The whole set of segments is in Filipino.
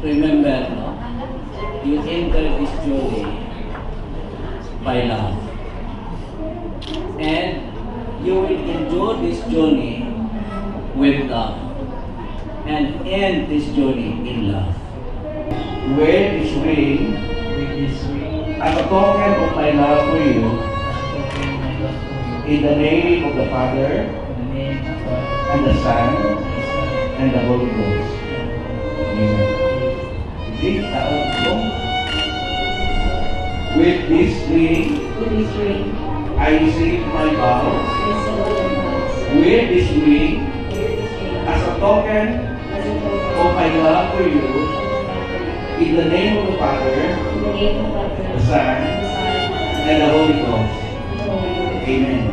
remember, no? You enter this journey by love. And you will endure this journey with love. And end this journey in love. Wear this ring as a token of my love for you. In the name of the Father, and the Son, and the Holy Ghost. Amen. With this ring, I receive my vows. Wear this ring as a token of my love for you. In the name of the Father, the Son, and the Holy Ghost. Amen.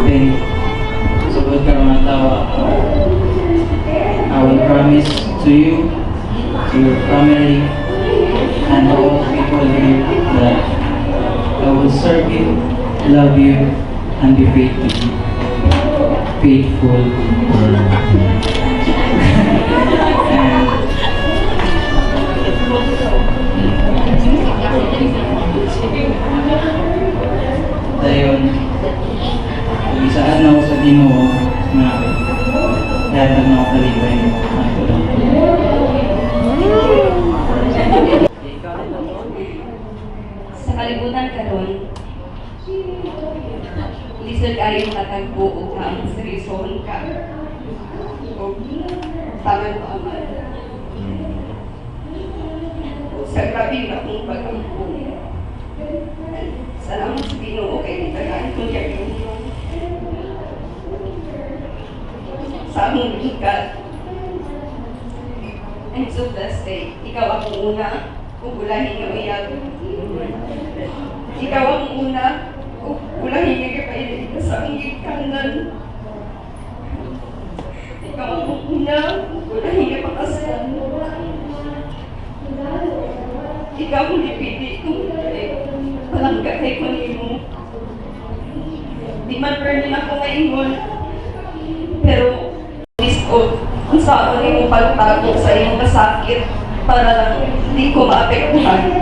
Then, sagot ka mga tawa. I will promise to you, to your family, and all people here that I will serve you, love you, and be faithful. Dayon, isaan na ako sa Ginoo na yatag na ako kalipay ako lang. Sa kalibutan karon, lisod kayo matagpo o kang seryosohon ka. O taman mo aman. Sa grabe na kong pag-ampo. Salamat sa Ginoo kay nitagaan ko niya yung sa among ikat. And so blessed day, ikaw ang una, ugulahin nga uyag. Ikaw ang una, ugulahin nga kapailig ka sa among ikanan. Ikaw ang una, ugulahin nga pakasan. Ikaw ang lipidi kung palangga kay kunimo. Di man permin ako ngayon, pero kung saan mo pagtago sa iyong kasakit para lang hindi ko maapektuhan.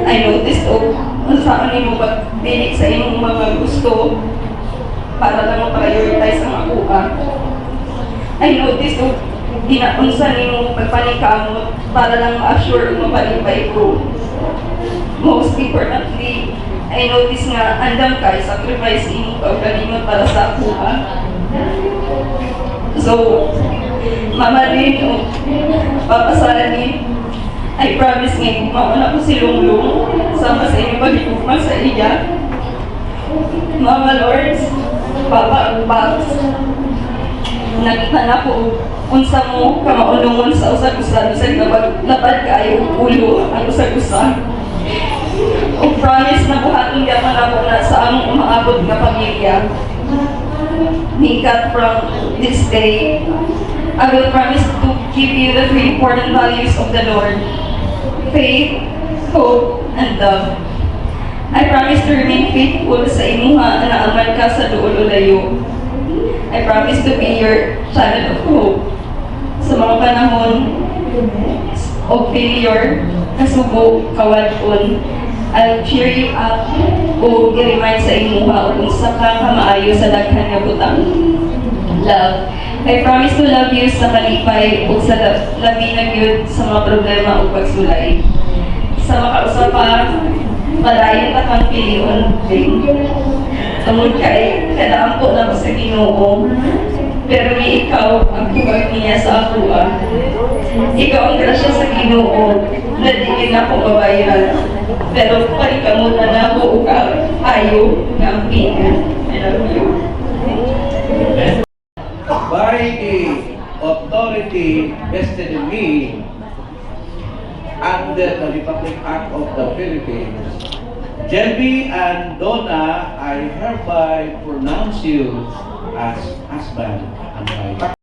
I noticed kung saan mo pagpilit sa iyong mga gusto para lang ma-prioritize ang akuha. I noticed ginaunsan mo pagpanikamot para lang ma-assure o mapalipay ko. Most importantly, I noticed nga andam ka sacrifice mo pagkalimot para sa akuha. So, Mama Lynn, Papa Sally, I promise ngayon, mauna ko si Lunglung, sama sa inyo pag-ikukma sa iya. Mama Lords, Papa Paps, nagtan ako, unsa mo kamaulungon sa usag-usag, sa napad kaayo ulo ang usag-usag. O promise na buhaton yaman ako na sa among umaabot na pamilya. Nikat from this day, I will promise to give you the three important values of the Lord: faith, hope, and love. I promise to remain faithful sa imuha na aman ka sa duol ulayo. I promise to be your channel of hope sa mga panahon of failure, kasubo, kawadon. I'll cheer you up o i-remind sa imuha kung sa kamaayo sa daghan nga butang. Love. I promise to love you sa kalipay o sa labi na gyud sa mga problema o pagsulay. Sa makausapa, padayon ka kang piliyon din. Tungod kay kadaampo na ko sa Ginoo. Pero ni ikaw ang tubag niya sa ako. Ikaw ang grasya sa Ginoo na di na ako mabayaran. Pero palikamot na ako o ayaw ng pingan. I love you. By the authority vested in me under the Republic Act of the Philippines, Jelby and Donna, I hereby pronounce you as husband and wife.